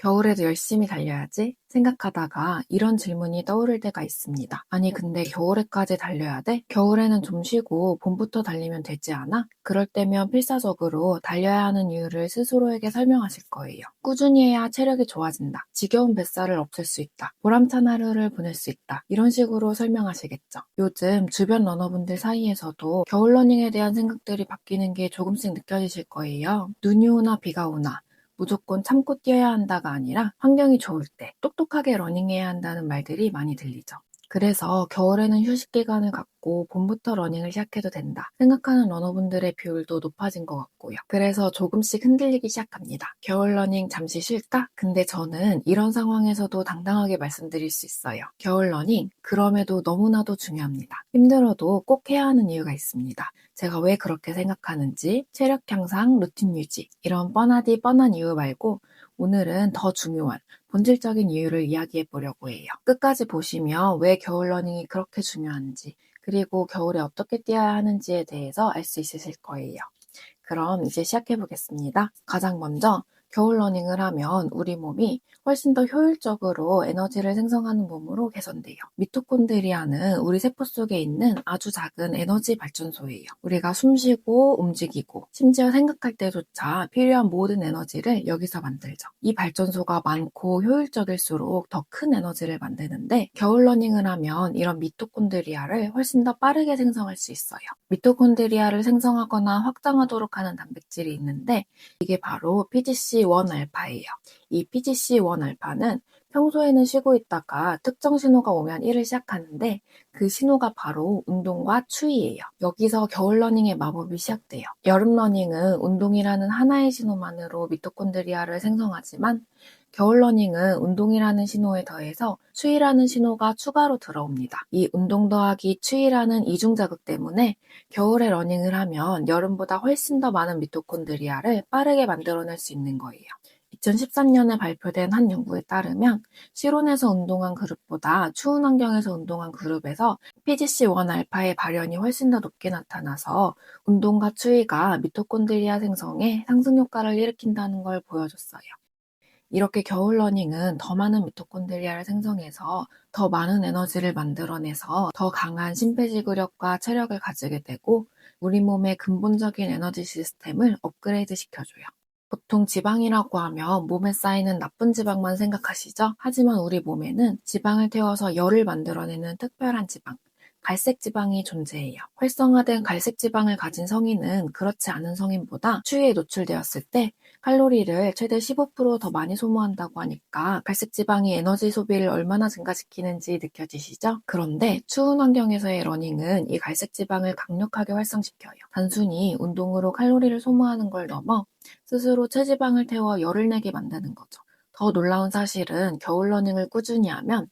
겨울에도 열심히 달려야지 생각하다가 이런 질문이 떠오를 때가 있습니다. 아니, 근데 겨울에까지 달려야 돼? 겨울에는 좀 쉬고 봄부터 달리면 되지 않아? 그럴 때면 필사적으로 달려야 하는 이유를 스스로에게 설명하실 거예요. 꾸준히 해야 체력이 좋아진다. 지겨운 뱃살을 없앨 수 있다. 보람찬 하루를 보낼 수 있다. 이런 식으로 설명하시겠죠. 요즘 주변 러너분들 사이에서도 겨울 러닝에 대한 생각들이 바뀌는 게 조금씩 느껴지실 거예요. 눈이 오나 비가 오나 무조건 참고 뛰어야 한다가 아니라 환경이 좋을 때 똑똑하게 러닝해야 한다는 말들이 많이 들리죠. 그래서 겨울에는 휴식 기간을 갖고 봄부터 러닝을 시작해도 된다 생각하는 러너분들의 비율도 높아진 것 같고요. 그래서 조금씩 흔들리기 시작합니다. 겨울 러닝 잠시 쉴까? 근데 저는 이런 상황에서도 당당하게 말씀드릴 수 있어요. 겨울 러닝 그럼에도 너무나도 중요합니다. 힘들어도 꼭 해야 하는 이유가 있습니다. 제가 왜 그렇게 생각하는지, 체력 향상, 루틴 유지 이런 뻔하디 뻔한 이유 말고 오늘은 더 중요한 본질적인 이유를 이야기해 보려고 해요. 끝까지 보시면 왜 겨울 러닝이 그렇게 중요한지, 그리고 겨울에 어떻게 뛰어야 하는지에 대해서 알 수 있으실 거예요. 그럼 이제 시작해 보겠습니다. 가장 먼저 겨울 러닝을 하면 우리 몸이 훨씬 더 효율적으로 에너지를 생성하는 몸으로 개선돼요. 미토콘드리아는 우리 세포 속에 있는 아주 작은 에너지 발전소예요. 우리가 숨쉬고 움직이고 심지어 생각할 때조차 필요한 모든 에너지를 여기서 만들죠. 이 발전소가 많고 효율적일수록 더 큰 에너지를 만드는데 겨울 러닝을 하면 이런 미토콘드리아를 훨씬 더 빠르게 생성할 수 있어요. 미토콘드리아를 생성하거나 확장하도록 하는 단백질이 있는데 이게 바로 PGC1알파예요. 이 PGC1알파는 평소에는 쉬고 있다가 특정 신호가 오면 일을 시작하는데 그 신호가 바로 운동과 추위예요. 여기서 겨울 러닝의 마법이 시작돼요. 여름 러닝은 운동이라는 하나의 신호만으로 미토콘드리아를 생성하지만 겨울 러닝은 운동이라는 신호에 더해서 추위라는 신호가 추가로 들어옵니다. 이 운동 더하기 추위라는 이중자극 때문에 겨울에 러닝을 하면 여름보다 훨씬 더 많은 미토콘드리아를 빠르게 만들어낼 수 있는 거예요. 2013년에 발표된 한 연구에 따르면 실온에서 운동한 그룹보다 추운 환경에서 운동한 그룹에서 PGC1알파의 발현이 훨씬 더 높게 나타나서 운동과 추위가 미토콘드리아 생성에 상승 효과를 일으킨다는 걸 보여줬어요. 이렇게 겨울 러닝은 더 많은 미토콘드리아를 생성해서 더 많은 에너지를 만들어내서 더 강한 심폐지구력과 체력을 가지게 되고 우리 몸의 근본적인 에너지 시스템을 업그레이드 시켜줘요. 보통 지방이라고 하면 몸에 쌓이는 나쁜 지방만 생각하시죠? 하지만 우리 몸에는 지방을 태워서 열을 만들어내는 특별한 지방, 갈색 지방이 존재해요. 활성화된 갈색 지방을 가진 성인은 그렇지 않은 성인보다 추위에 노출되었을 때 칼로리를 최대 15%더 많이 소모한다고 하니까 갈색 지방이 에너지 소비를 얼마나 증가시키는지 느껴지시죠? 그런데 추운 환경에서의 러닝은 이 갈색 지방을 강력하게 활성시켜요. 단순히 운동으로 칼로리를 소모하는 걸 넘어 스스로 체지방을 태워 열을 내게 만드는 거죠. 더 놀라운 사실은 겨울 러닝을 꾸준히 하면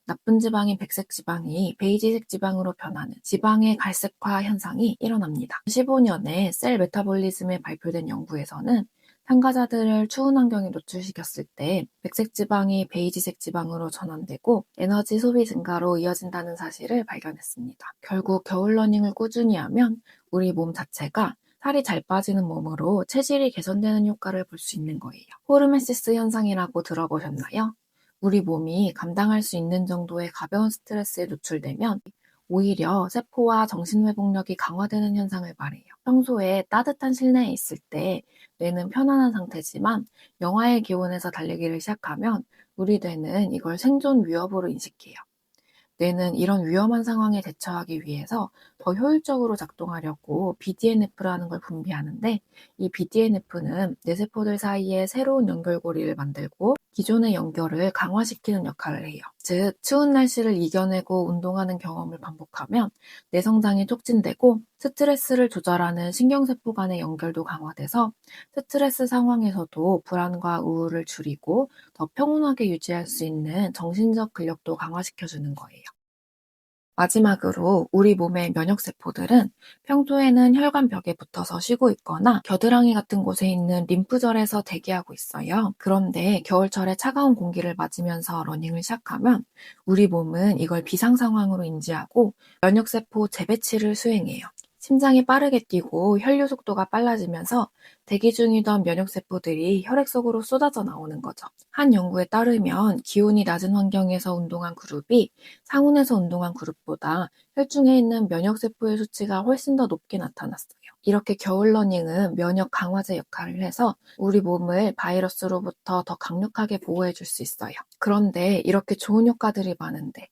나쁜 지방인 백색 지방이 베이지색 지방으로 변하는 지방의 갈색화 현상이 일어납니다. 15년에 셀 메타볼리즘에 발표된 연구에서는 참가자들을 추운 환경에 노출시켰을 때 백색 지방이 베이지색 지방으로 전환되고 에너지 소비 증가로 이어진다는 사실을 발견했습니다. 결국 겨울 러닝을 꾸준히 하면 우리 몸 자체가 살이 잘 빠지는 몸으로 체질이 개선되는 효과를 볼 수 있는 거예요. 호르메시스 현상이라고 들어보셨나요? 우리 몸이 감당할 수 있는 정도의 가벼운 스트레스에 노출되면 오히려 세포와 정신회복력이 강화되는 현상을 말해요. 평소에 따뜻한 실내에 있을 때 뇌는 편안한 상태지만 영하의 기온에서 달리기를 시작하면 우리 뇌는 이걸 생존 위협으로 인식해요. 뇌는 이런 위험한 상황에 대처하기 위해서 더 효율적으로 작동하려고 BDNF라는 걸 분비하는데 이 BDNF는 뇌세포들 사이에 새로운 연결고리를 만들고 기존의 연결을 강화시키는 역할을 해요. 즉, 추운 날씨를 이겨내고 운동하는 경험을 반복하면 뇌 성장이 촉진되고 스트레스를 조절하는 신경세포 간의 연결도 강화돼서 스트레스 상황에서도 불안과 우울을 줄이고 더 평온하게 유지할 수 있는 정신적 근력도 강화시켜주는 거예요. 마지막으로 우리 몸의 면역세포들은 평소에는 혈관벽에 붙어서 쉬고 있거나 겨드랑이 같은 곳에 있는 림프절에서 대기하고 있어요. 그런데 겨울철에 차가운 공기를 맞으면서 러닝을 시작하면 우리 몸은 이걸 비상 상황으로 인지하고 면역세포 재배치를 수행해요. 심장이 빠르게 뛰고 혈류 속도가 빨라지면서 대기 중이던 면역세포들이 혈액 속으로 쏟아져 나오는 거죠. 한 연구에 따르면 기온이 낮은 환경에서 운동한 그룹이 상온에서 운동한 그룹보다 혈중에 있는 면역세포의 수치가 훨씬 더 높게 나타났어요. 이렇게 겨울 러닝은 면역 강화제 역할을 해서 우리 몸을 바이러스로부터 더 강력하게 보호해 줄 수 있어요. 그런데 이렇게 좋은 효과들이 많은데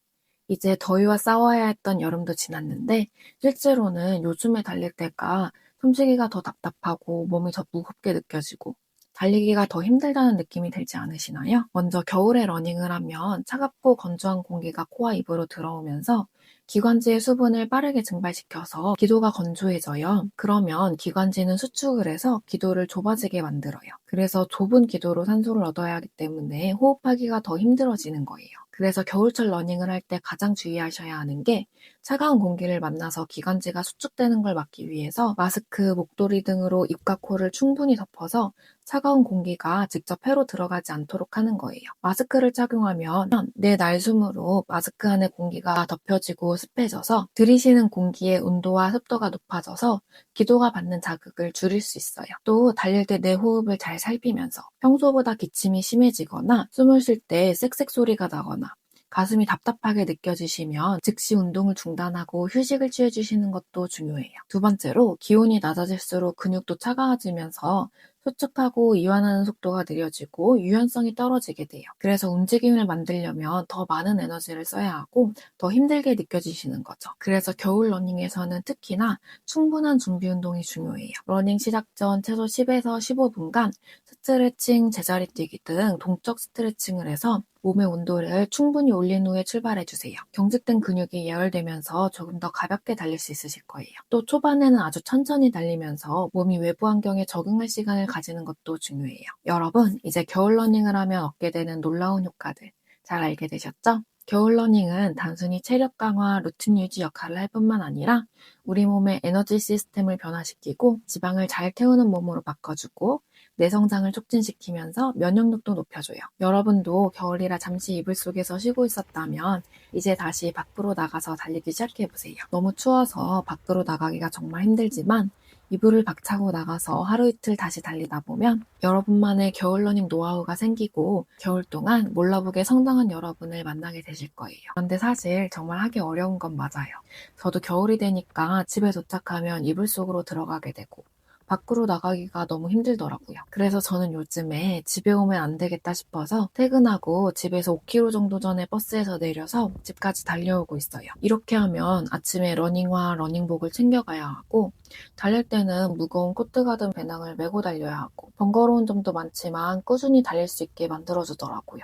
이제 더위와 싸워야 했던 여름도 지났는데 실제로는 요즘에 달릴 때가 숨쉬기가 더 답답하고 몸이 더 무겁게 느껴지고 달리기가 더 힘들다는 느낌이 들지 않으시나요? 먼저 겨울에 러닝을 하면 차갑고 건조한 공기가 코와 입으로 들어오면서 기관지의 수분을 빠르게 증발시켜서 기도가 건조해져요. 그러면 기관지는 수축을 해서 기도를 좁아지게 만들어요. 그래서 좁은 기도로 산소를 얻어야 하기 때문에 호흡하기가 더 힘들어지는 거예요. 그래서 겨울철 러닝을 할 때 가장 주의하셔야 하는 게 차가운 공기를 만나서 기관지가 수축되는 걸 막기 위해서 마스크, 목도리 등으로 입과 코를 충분히 덮어서 차가운 공기가 직접 폐로 들어가지 않도록 하는 거예요. 마스크를 착용하면 내 날숨으로 마스크 안에 공기가 덮여지고 습해져서 들이쉬는 공기의 온도와 습도가 높아져서 기도가 받는 자극을 줄일 수 있어요. 또 달릴 때 내 호흡을 잘 살피면서 평소보다 기침이 심해지거나 숨을 쉴 때 쌕쌕 소리가 나거나 가슴이 답답하게 느껴지시면 즉시 운동을 중단하고 휴식을 취해주시는 것도 중요해요. 두 번째로 기온이 낮아질수록 근육도 차가워지면서 수축하고 이완하는 속도가 느려지고 유연성이 떨어지게 돼요. 그래서 움직임을 만들려면 더 많은 에너지를 써야 하고 더 힘들게 느껴지시는 거죠. 그래서 겨울 러닝에서는 특히나 충분한 준비 운동이 중요해요. 러닝 시작 전 최소 10에서 15분간 스트레칭, 제자리 뛰기 등 동적 스트레칭을 해서 몸의 온도를 충분히 올린 후에 출발해주세요. 경직된 근육이 예열되면서 조금 더 가볍게 달릴 수 있으실 거예요. 또 초반에는 아주 천천히 달리면서 몸이 외부 환경에 적응할 시간을 가지는 것도 중요해요. 여러분, 이제 겨울 러닝을 하면 얻게 되는 놀라운 효과들 잘 알게 되셨죠? 겨울 러닝은 단순히 체력 강화, 루틴 유지 역할을 할 뿐만 아니라 우리 몸의 에너지 시스템을 변화시키고 지방을 잘 태우는 몸으로 바꿔주고 내 성장을 촉진시키면서 면역력도 높여줘요. 여러분도 겨울이라 잠시 이불 속에서 쉬고 있었다면 이제 다시 밖으로 나가서 달리기 시작해보세요. 너무 추워서 밖으로 나가기가 정말 힘들지만 이불을 박차고 나가서 하루 이틀 다시 달리다 보면 여러분만의 겨울 러닝 노하우가 생기고 겨울 동안 몰라보게 성장한 여러분을 만나게 되실 거예요. 그런데 사실 정말 하기 어려운 건 맞아요. 저도 겨울이 되니까 집에 도착하면 이불 속으로 들어가게 되고 밖으로 나가기가 너무 힘들더라고요. 그래서 저는 요즘에 집에 오면 안 되겠다 싶어서 퇴근하고 집에서 5km 정도 전에 버스에서 내려서 집까지 달려오고 있어요. 이렇게 하면 아침에 러닝화, 러닝복을 챙겨가야 하고 달릴 때는 무거운 코트 가든 배낭을 메고 달려야 하고 번거로운 점도 많지만 꾸준히 달릴 수 있게 만들어주더라고요.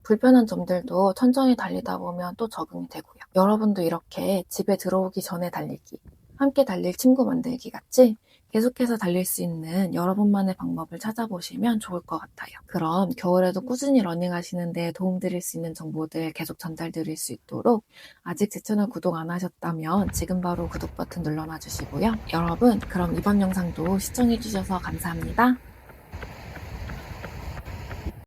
불편한 점들도 천천히 달리다 보면 또 적응이 되고요. 여러분도 이렇게 집에 들어오기 전에 달리기, 함께 달릴 친구 만들기 같이 계속해서 달릴 수 있는 여러분만의 방법을 찾아보시면 좋을 것 같아요. 그럼 겨울에도 꾸준히 러닝하시는 데 도움드릴 수 있는 정보들 계속 전달드릴 수 있도록 아직 제 채널 구독 안 하셨다면 지금 바로 구독 버튼 눌러놔 주시고요. 여러분, 그럼 이번 영상도 시청해주셔서 감사합니다.